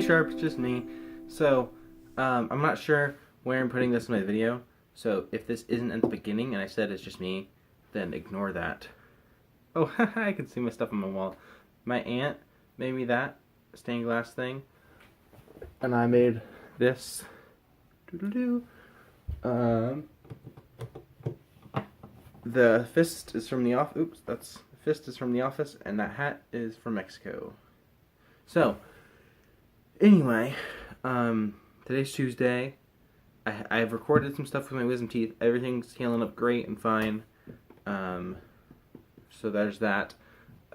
Hey Sharp, it's just me. So, I'm not sure where I'm putting this in my video, so if this isn't at the beginning and I said it's just me, then ignore that. Oh, I can see my stuff on my wall. My aunt made me that stained glass thing, and I made this. Doo-doo-doo. The fist is from the office. Oops, the fist is from the office, and that hat is from Mexico. So, anyway, today's Tuesday. I've recorded some stuff with my wisdom teeth. Everything's healing up great and fine. So there's that.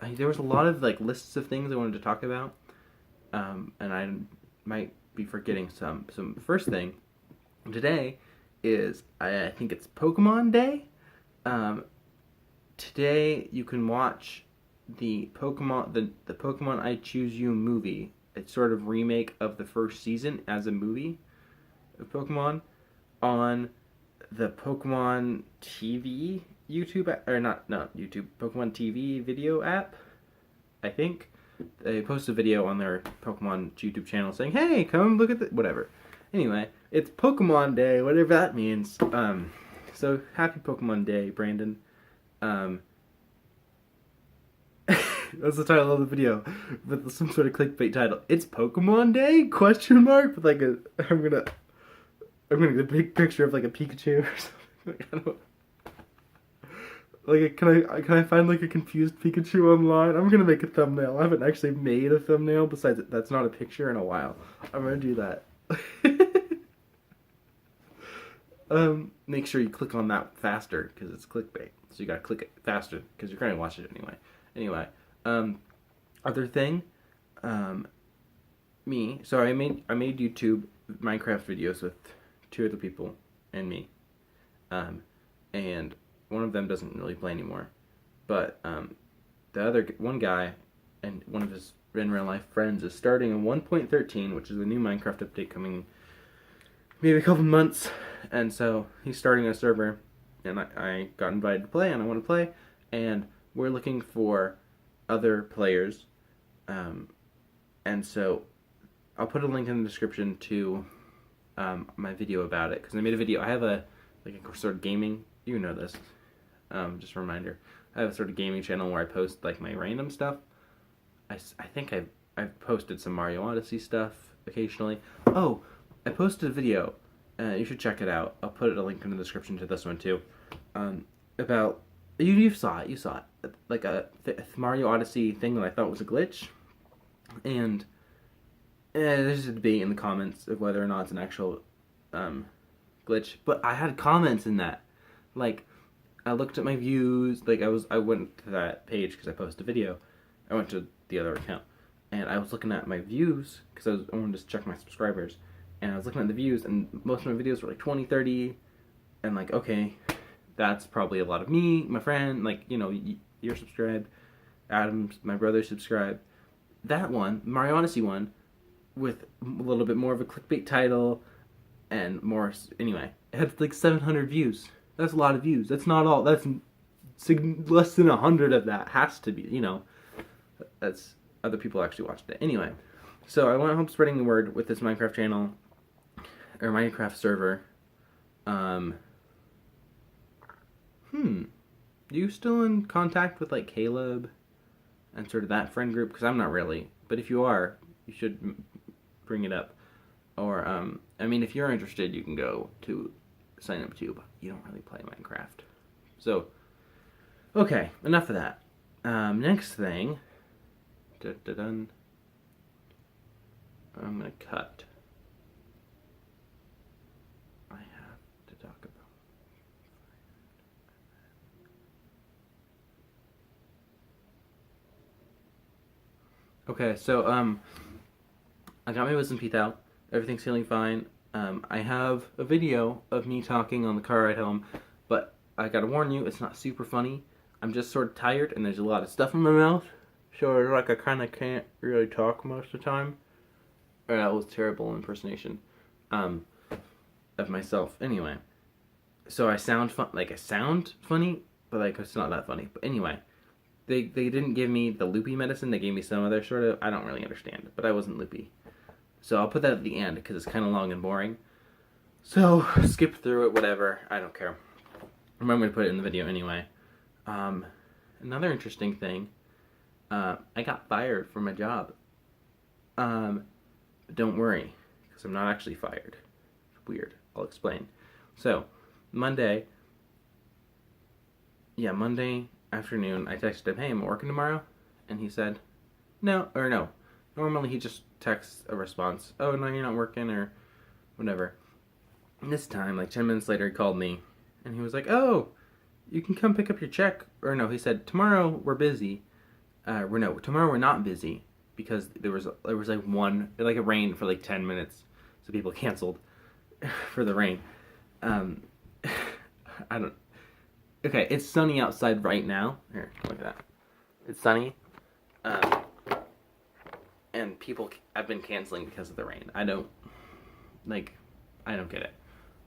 There was a lot of lists of things I wanted to talk about, and I might be forgetting some. So the first thing today is I think it's Pokemon Day. Today you can watch the Pokemon I Choose You movie. It's sort of remake of the first season as a movie of Pokemon on the Pokemon TV YouTube Pokemon TV video app. I think they posted a video on their Pokemon YouTube channel saying, "Hey, come look at the whatever." Anyway, it's Pokemon Day, whatever that means. So happy Pokemon Day, Brandon. That's the title of the video, with some sort of clickbait title. It's Pokemon Day? Question mark? With I'm gonna get a big picture of a Pikachu or something. Can I find a confused Pikachu online? I'm gonna make a thumbnail. I haven't actually made a thumbnail besides that's not a picture in a while. I'm gonna do that. Make sure you click on that faster because it's clickbait. So you gotta click it faster because you're gonna watch it anyway. Anyway, other thing, me. So I made YouTube Minecraft videos with two other people and me, and one of them doesn't really play anymore, but the other one guy and one of his in real life friends is starting in 1.13, which is a new Minecraft update coming maybe a couple months, and so he's starting a server, and I got invited to play, and I want to play, and we're looking for other players, and so I'll put a link in the description to my video about it, because I made a video. I have a sort of gaming, you know this, just a reminder, I have a sort of gaming channel where I post my random stuff. I think I've posted some Mario Odyssey stuff occasionally. Oh, I posted a video, you should check it out. I'll put a link in the description to this one too, about, you saw it, a Mario Odyssey thing that I thought was a glitch, and there's a debate in the comments of whether or not it's an actual glitch, but I had comments in that. I looked at my views, I went to that page because I posted a video. I went to the other account, and I was looking at my views because I wanted to check my subscribers, and I was looking at the views, and most of my videos were 20, 30, and okay, that's probably a lot of me, my friend, you're subscribed, Adam's, my brother subscribed. That one, Mario Odyssey one, with a little bit more of a clickbait title, and more, anyway, it had 700 views. That's a lot of views. That's not all, that's less than 100 of that has to be, that's, other people actually watched it. Anyway, so I went home spreading the word with this Minecraft channel, or Minecraft server. You still in contact with Caleb and sort of that friend group? Because I'm not really, but if you are, you should bring it up. Or if you're interested, you can go to sign up too, but you don't really play Minecraft. So, okay, enough of that. Next thing, I'm gonna cut. I have to talk about. Okay, so I got my wisdom teeth out. Everything's healing fine. I have a video of me talking on the car ride home, but I gotta warn you, it's not super funny. I'm just sort of tired, and there's a lot of stuff in my mouth, so I kind of can't really talk most of the time. That was terrible impersonation of myself. Anyway, so I sound funny, but it's not that funny. But anyway, they didn't give me the loopy medicine. They gave me some other sort of, I don't really understand it, but I wasn't loopy. So I'll put that at the end because it's kind of long and boring. So skip through it, whatever. I don't care. I'm going to put it in the video anyway. Another interesting thing. I got fired from my job. But don't worry, because I'm not actually fired. Weird. I'll explain. So, Monday afternoon, I texted him, hey, am I working tomorrow? And he said, no. Normally he just texts a response, oh, no, you're not working, or whatever. And this time, like 10 minutes later, he called me, and he was like, oh, you can come pick up your check. Or no, he said, tomorrow we're busy. Tomorrow we're not busy, because there was like it rained for like 10 minutes, so people canceled for the rain. Okay, it's sunny outside right now. Here, look at that. It's sunny. And people have been canceling because of the rain. I don't get it.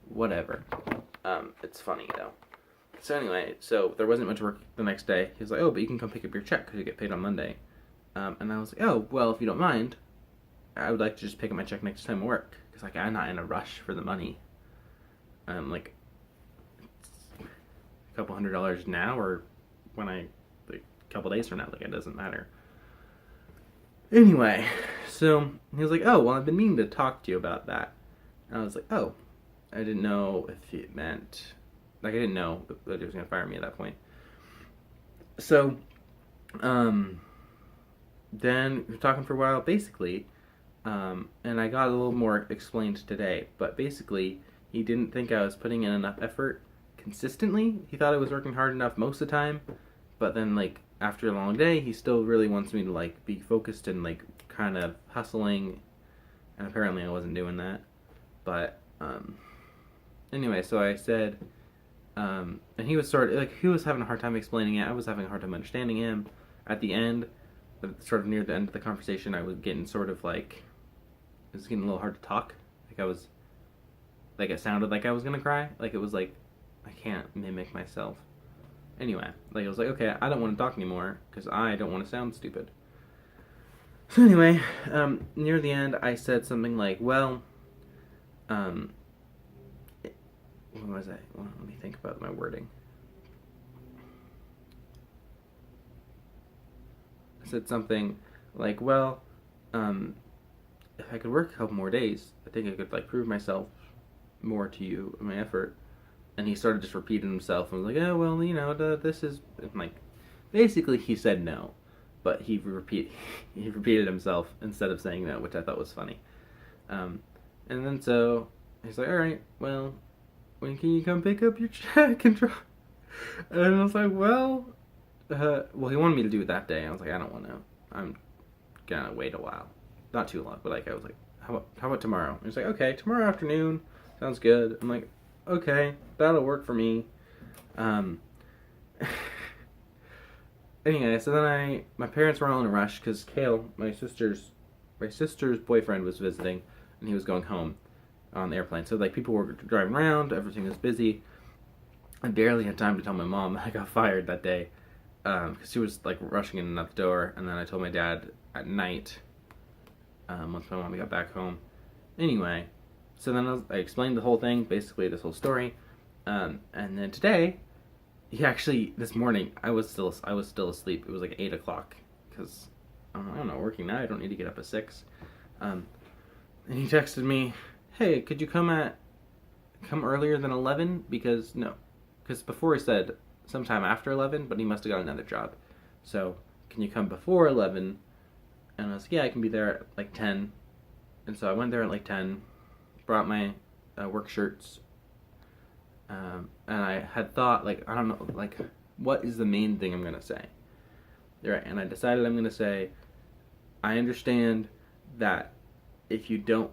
Whatever. It's funny though. So anyway, so there wasn't much work the next day. He was like, oh, but you can come pick up your check because you get paid on Monday. And I was like, oh, well, if you don't mind, I would like to just pick up my check next time at work. Because, like, I'm not in a rush for the money. Like, a couple $100 now or when a couple days from now. Like, it doesn't matter. Anyway, so he was like, oh, well, I've been meaning to talk to you about that. And I was like, oh, I didn't know if it meant... Like, I didn't know that he was going to fire me at that point. So, then we were talking for a while, basically, and I got a little more explained today, but basically, he didn't think I was putting in enough effort consistently. He thought I was working hard enough most of the time, but then, like, after a long day, he still really wants me to, like, be focused and, like, kind of hustling, and apparently I wasn't doing that. But, anyway, so I said, and he was he was having a hard time explaining it. I was having a hard time understanding him. At the end, sort of near the end of the conversation, I was getting sort of like, it was getting a little hard to talk. It sounded like I was gonna cry. Like, it was like, I can't mimic myself. Anyway, like, I was like, okay, I don't want to talk anymore, because I don't want to sound stupid. So anyway, near the end, I said something like, well, what was I? Well, let me think about my wording. I said something like, well, if I could work a couple more days, I think I could, like, prove myself more to you and my effort. And he started just repeating himself and was like, oh, well, this is, like, basically he said no, but he repeated himself instead of saying no, which I thought was funny. And then so he's like, all right, well, when can you come pick up your check and drop? And I was like, well, he wanted me to do it that day. I was like, I don't want to. I'm gonna wait a while, not too long, but like I was like, how about tomorrow? And he's like, okay, tomorrow afternoon sounds good. I'm like, okay, that'll work for me. Anyway, so then my parents were all in a rush because Kale, my sister's boyfriend, was visiting, and he was going home on the airplane. So like people were driving around, everything was busy. I barely had time to tell my mom I got fired that day because she was like rushing in and out the door. And then I told my dad at night once my mom got back home. Anyway, so then I explained the whole thing, basically this whole story. And then today, this morning, I was still asleep. It was like 8 o'clock because I'm not working now. I don't need to get up at 6. And he texted me, hey, could you come earlier than 11? Because before he said sometime after 11, but he must have got another job. So, can you come before 11? And I was like, yeah, I can be there at like 10. And so I went there at like 10, brought my work shirts, and I had thought, like, I don't know, like, what is the main thing I'm going to say? Right, and I decided I'm going to say, I understand that if you don't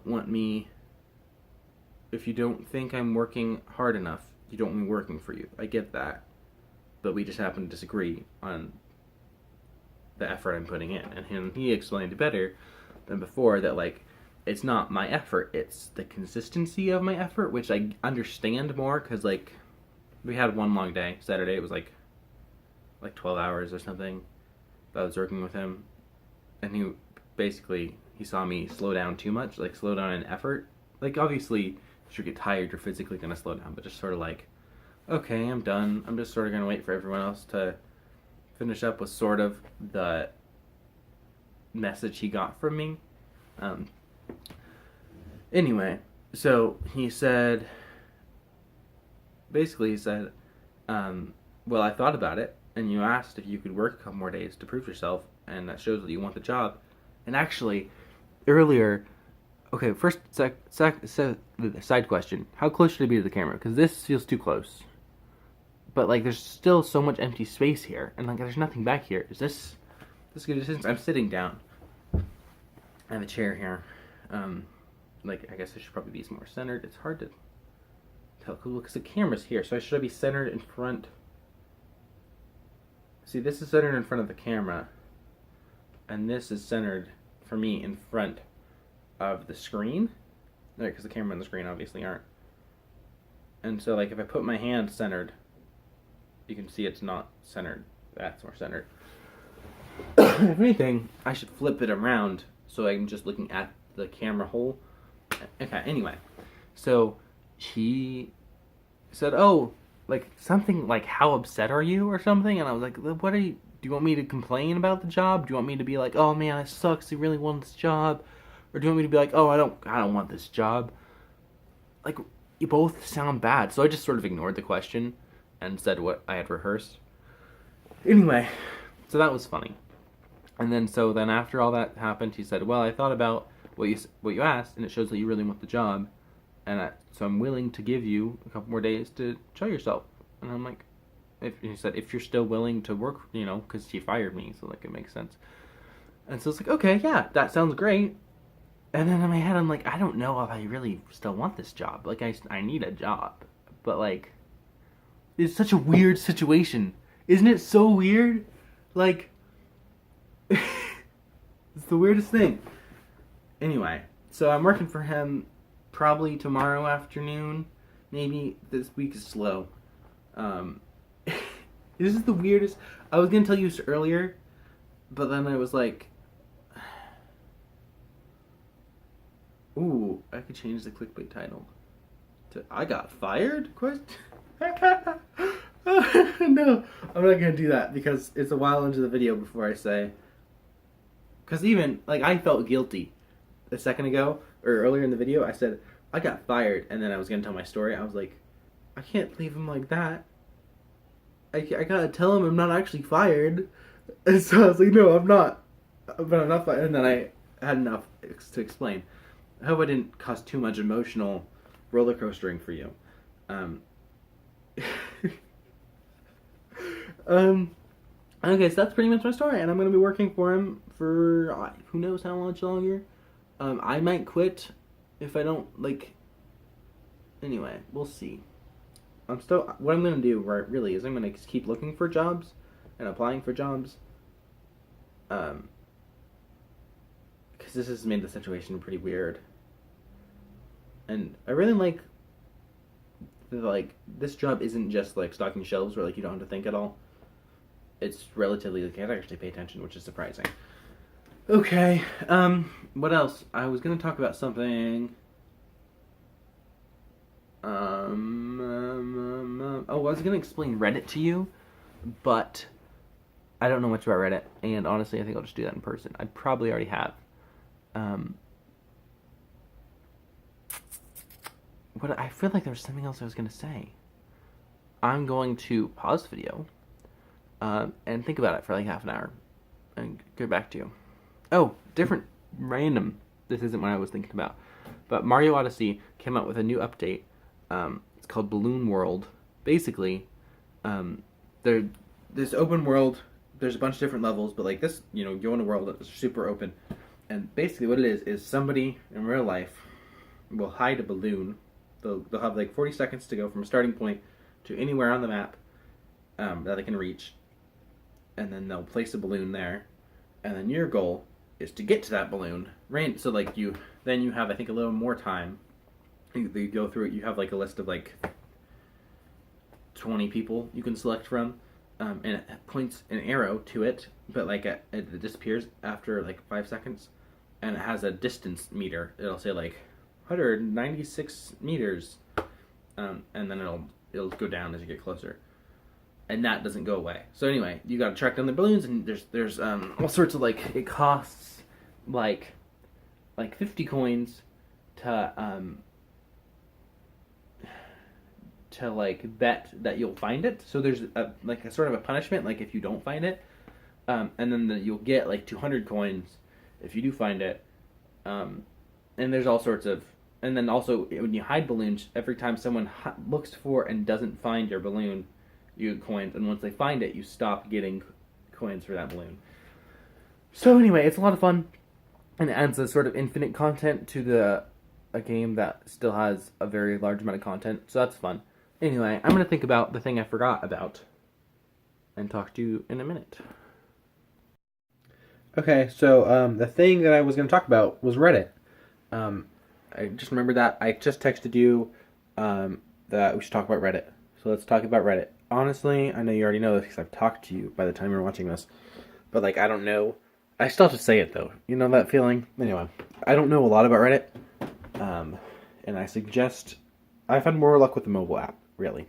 think I'm working hard enough, you don't want me working for you. I get that. But we just happen to disagree on the effort I'm putting in. And he explained better than before that, like, it's not my effort, it's the consistency of my effort, which I understand more, because, like, we had one long day. Saturday, it was, like 12 hours or something that I was working with him. And basically he saw me slow down too much, like slow down in effort. Like obviously, if you get tired, you're physically gonna slow down, but just sort of like, okay, I'm done. I'm just sort of gonna wait for everyone else to finish up with sort of the message he got from me. Um, anyway, so he said, basically he said, well, I thought about it, and you asked if you could work a couple more days to prove yourself, and that shows that you want the job. And actually, earlier, okay, first, side question. How close should I be to the camera? Because this feels too close. But, like, there's still so much empty space here, and, like, there's nothing back here. Is this good distance? I'm sitting down. I have a chair here. Like, I guess I should probably be more centered. It's hard to tell, because the camera's here, so should I be centered in front? See, this is centered in front of the camera, and this is centered, for me, in front of the screen. Right, because the camera and the screen obviously aren't. And so, like, if I put my hand centered, you can see it's not centered. That's more centered. If anything, I should flip it around so I'm just looking at the camera hole. Okay, anyway. So, he said, oh, like, something like, how upset are you or something? And I was like, what are you, do you want me to complain about the job? Do you want me to be like, oh man, it sucks, I really want this job? Or do you want me to be like, oh, I don't want this job? Like, you both sound bad. So I just sort of ignored the question and said what I had rehearsed. Anyway, so that was funny. And then after all that happened, he said, well, I thought about what you asked, and it shows that you really want the job. And so I'm willing to give you a couple more days to show yourself. And I'm like, he said, if you're still willing to work, because he fired me, so like it makes sense. And so it's like, okay, yeah, that sounds great. And then in my head, I'm like, I don't know if I really still want this job. Like, I need a job. But like, it's such a weird situation. Isn't it so weird? Like, it's the weirdest thing. Anyway, so I'm working for him probably tomorrow afternoon. Maybe this week is slow. This is the weirdest. I was going to tell you this earlier, but then I was like, ooh, I could change the clickbait title to I got fired? Question? No, I'm not going to do that because it's a while into the video before I say. Because even, like, I felt guilty a second ago, or earlier in the video, I said, I got fired, and then I was going to tell my story. I was like, I can't leave him like that. I gotta tell him I'm not actually fired. And so I was like, no, I'm not. But I'm not fired. And then I had enough to explain. I hope I didn't cause too much emotional roller coastering for you. Okay, so that's pretty much my story, and I'm going to be working for him for who knows how much longer. I might quit if I don't, like, anyway, we'll see. What I'm going to do, right, really, is I'm going to keep looking for jobs and applying for jobs, because this has made the situation pretty weird. And I really like, this job isn't just, like, stocking shelves where, like, you don't have to think at all. It's relatively, like, I actually pay attention, which is surprising. Okay, what else? I was going to talk about something. I was going to explain Reddit to you, but I don't know much about Reddit, and honestly, I think I'll just do that in person. I probably already have. I feel like there was something else I was going to say. I'm going to pause the video, and think about it for like half an hour, and get back to you. Oh, random. This isn't what I was thinking about. But Mario Odyssey came out with a new update. It's called Balloon World. Basically, this open world, there's a bunch of different levels, but like this, you go in a world that's super open. And basically what it is somebody in real life will hide a balloon. They'll have like 40 seconds to go from a starting point to anywhere on the map that they can reach. And then they'll place a balloon there. And then your goal is to get to that balloon. So like you have, I think, a little more time. You go through it, you have like a list of like 20 people you can select from. And it points an arrow to it, but like it disappears after like 5 seconds. and it has a distance meter. It'll say like 196 meters, and then it'll go down as you get closer, and that doesn't go away. So anyway, you got to track down the balloons, and there's all sorts of like, it costs like 50 coins to like bet that you'll find it. So there's a sort of a punishment, like if you don't find it, and then you'll get like 200 coins if you do find it. And there's all sorts of, and then also when you hide balloons, every time someone looks for and doesn't find your balloon, you get coins, and once they find it, you stop getting coins for that balloon. So anyway, it's a lot of fun, and it adds a sort of infinite content to a game that still has a very large amount of content, so that's fun. Anyway, I'm going to think about the thing I forgot about and talk to you in a minute. Okay, so the thing that I was going to talk about was Reddit. I just remembered that I just texted you that we should talk about Reddit. So let's talk about Reddit. Honestly, I know you already know this because I've talked to you by the time you're watching this. But like, I don't know. I still have to say it though. You know that feeling? Anyway, I don't know a lot about Reddit. And I suggest... I've had more luck with the mobile app, really.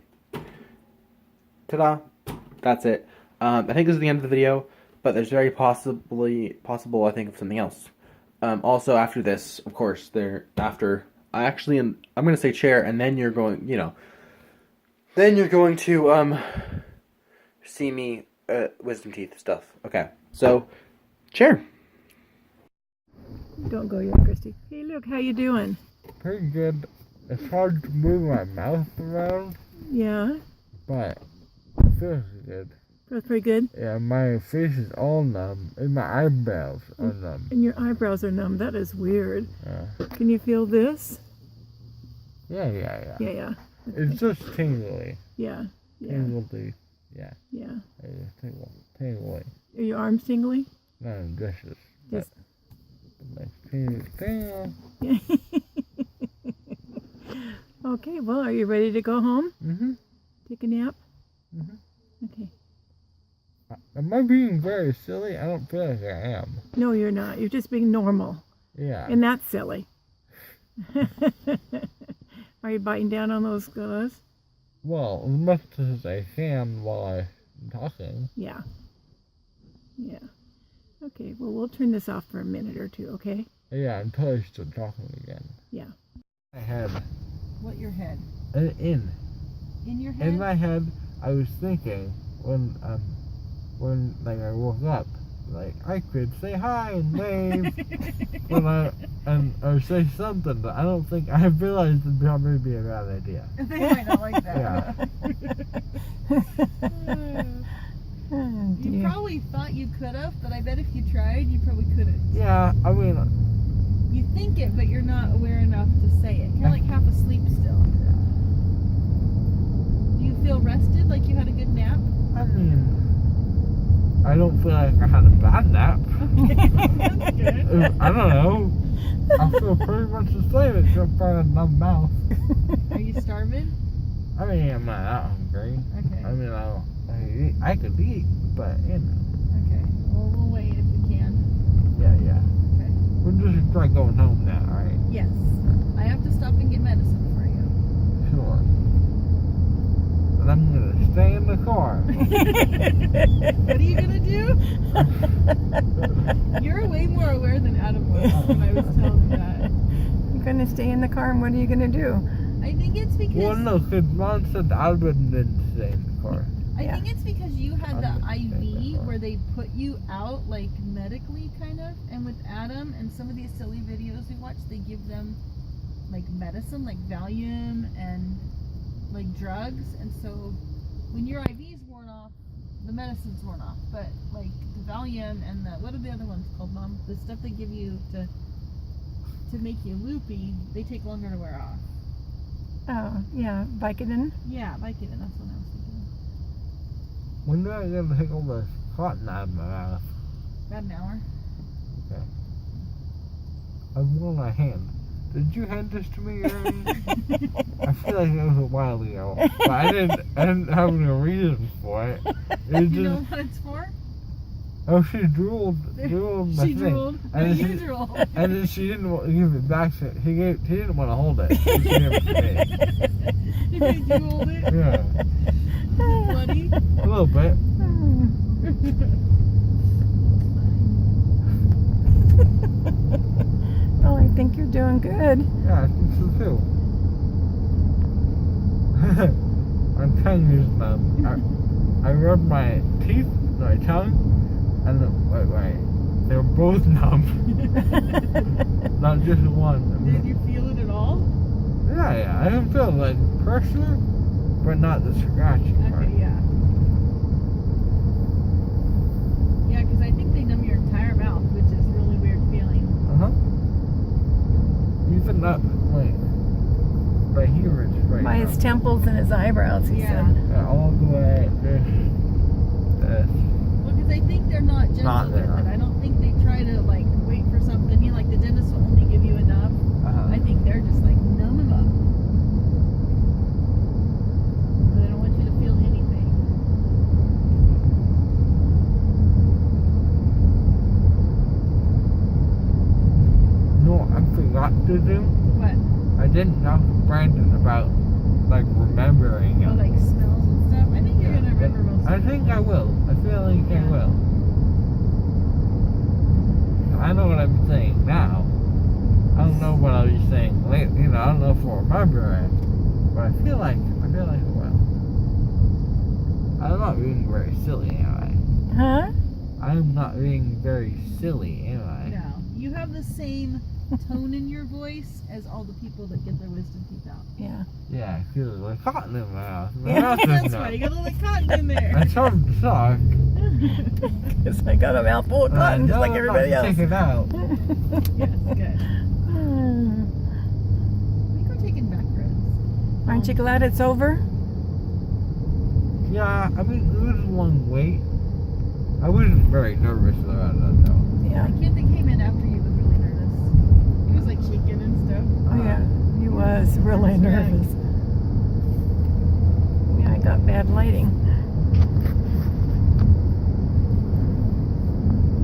Ta-da! That's it. I think this is the end of the video, but there's very possible, I think, of something else. Also, after this, of course, I'm going to say chair, and then you're going, then you're going to, see me, wisdom teeth stuff. Okay, so, chair. Don't go yet, Christy. Hey, look, how you doing? Pretty good. It's hard to move my mouth around. Yeah. But it feels good. Feels pretty good? Yeah, my face is all numb. And my eyebrows are numb. And your eyebrows are numb. That is weird. Yeah. Can you feel this? Yeah. Yeah. It's just tingly. Yeah. Tingly. Yeah. Yeah. Tingly. Are your arms tingly? No, dishes. Just... Like tingle. Okay, well, are you ready to go home? Mm-hmm. Take a nap? Mm-hmm. Okay. Am I being very silly? I don't feel like I am. No, you're not. You're just being normal. Yeah. And that's silly. Are you biting down on those gloves? Well, as much as I can while I'm talking. Yeah. Okay, well, we'll turn this off for a minute or two, okay? Yeah, until I start talking again. Yeah. My head. What, your head? In your head? In my head, I was thinking when like I woke up, like I could say hi and wave, or say something, but I don't think I realized it'd probably be a bad idea. They might not like that. Yeah. You probably thought you could have, but I bet if you tried, you probably couldn't. Yeah, I mean. You think it, but you're not aware enough to say it. Kind of like half asleep still. Do you feel rested, like you had a good nap? I mean, I don't feel like I had a bad nap. That's good. I don't know. I feel pretty much the same except for a numb mouth. Are you starving? I mean, I'm not that hungry. Okay. I mean, I could eat, but Okay. Well, we'll wait if we can. Yeah. Okay. We're just trying going home now, right? Yes. I have to stop and get medicine for you. Sure. But I'm gonna stay in the car. What are you gonna do? You're way more aware than Adam was when I was telling him that. You're gonna stay in the car, and what are you gonna do? I think it's because... Well, no, because Mom said I wouldn't stay in the car. I think it's because you had the IV where they put you out, like, medically, kind of. And with Adam and some of these silly videos we watch, they give them, like, medicine, like Valium and, like, drugs. And so when your IV's worn off, the medicine's worn off. But, like, the Valium and the... What are the other ones called, Mom? The stuff they give you to make you loopy, they take longer to wear off. Oh, yeah. Vicodin? Yeah, Vicodin. That's what I was thinking. When do I get to take all this cotton out of my mouth? About an hour. Okay. I've worn my hand. Did you hand this to me already? I feel like it was a while ago. But I didn't have no reason for it. You know what it's for? Oh, she drooled my She thing. drooled. And You she, drooled. and then she didn't give it back. So he didn't want to hold it. She gave it to me. You made you hold it? Yeah, Is it bloody? a little bit. Well, I think you're doing good. Yeah, I think so too. My tongue is numb. I rubbed my teeth, my tongue, and they're both numb. Not just one. Did you feel it at all? Yeah. I can feel like pressure, but not the scratching part. Okay, yeah. Yeah, because I think they numb your entire mouth, which is a really weird feeling. Even up, by here it's right By now. his temples and his eyebrows, he Yeah. said. Yeah, all the way this. Well, because I think they're not gentle Not with there. it. I don't think they try to, like, wait for something. You know, like the dentist will only give you enough. I think they're just like, numb them up. They don't want you to feel anything. No, I forgot to do. What? I didn't talk to Brandon about remembering Oh, it. like smells and stuff? I think you're going to remember most of I it. think I will. I feel like I Yeah. will. I know what I'm saying now. I don't know what I'll be saying later. I don't know if I'll remember it, but I feel like I will. I'm not being very silly, am Huh? I? I'm not being very silly, am I? No. You have the same tone in your voice as all the people that get their wisdom teeth out. Yeah. Yeah, I feel like cotton in my mouth. My Yeah, mouth is That's numb. right. You got a little cotton in there. It's hard to talk. Because I got a mouthful of cotton just like everybody else. Take it out. Yes, good. I think we're taking back roads. Aren't you glad it's over? Yeah, I mean, it was a long wait. I wasn't very nervous about that, though. Yeah. The kid that came in after you was really nervous. He was like shaking and stuff. Oh, yeah. He was really That's right. nervous. Yeah, I got bad lighting.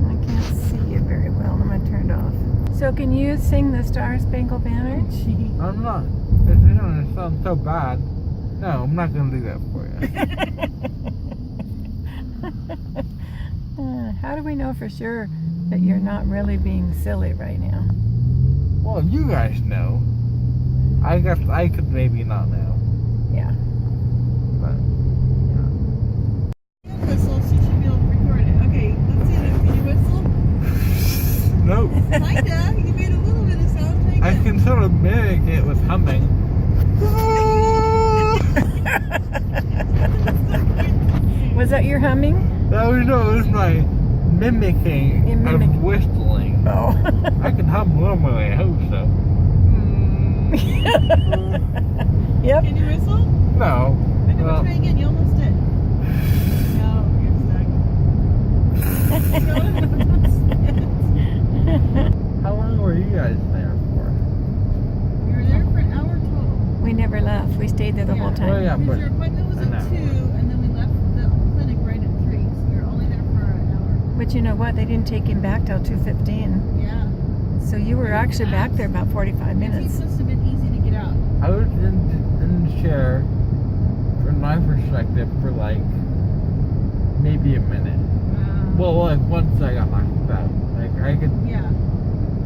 I can't see it very well. I'm going to turn it off. So can you sing the Star Spangled Banner? Gee. I'm not. It's gonna sound so bad. No, I'm not gonna do that for you. How do we know for sure that you're not really being silly right now? Well, you guys know. I guess I could maybe not know. Yeah. But, Whistle, so you should be able to record it. Okay, let's see this. Can you whistle? nope. Kinda. You made a little bit of sound. Make I it. can sort of mimic it with humming. Was that your humming? No, it was my mimicking You of mimic- whistling. Oh. I can hum normally, I hope so. Yep. Can you whistle? No. I never Well, try again. You almost did. No, you're stuck. No, how long were you guys there for? we were there for an hour total. We never left. We stayed there the whole time. Oh, yeah, Because but your appointment was an at hour. 2, and then we left the clinic right at 3, so we were only there for an hour. But you know what? They didn't take him back till 2:15. Yeah. So you were actually back there about 45 Your teeth minutes. must have been easy to get out. I was in the chair, from my perspective, for like maybe a minute. Well, like once I got knocked out, like I could Yeah.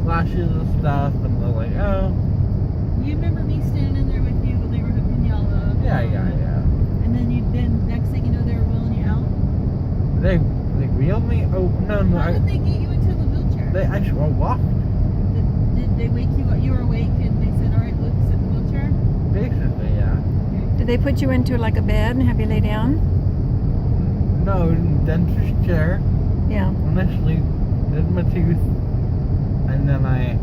flashes and stuff, and they're like, oh, You remember me standing in there with you when they were hooking y'all up? yeah. And then next thing you know, they were wheeling you out? They wheeled me. Oh no, How did they get you into the wheelchair? they actually walked. Did they wake you up? You were awake and they said, alright, look, sit in the wheelchair? Basically, yeah. Did they put you into like a bed and have you lay down? No, dentist chair. Yeah. Initially, did my tooth, and then I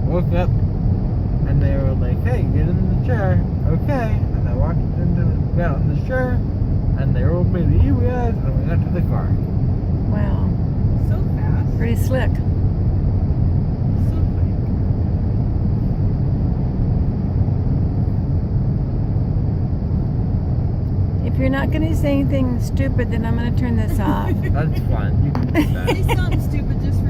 woke up, and they were like, "Hey, get in the chair." Okay, and I got in the chair, and they rolled me to you guys, and we got to the car. Wow. So fast. Pretty slick. So quick. If you're not going to say anything stupid, then I'm going to turn this off. That's fine. You can do that. Say something stupid just for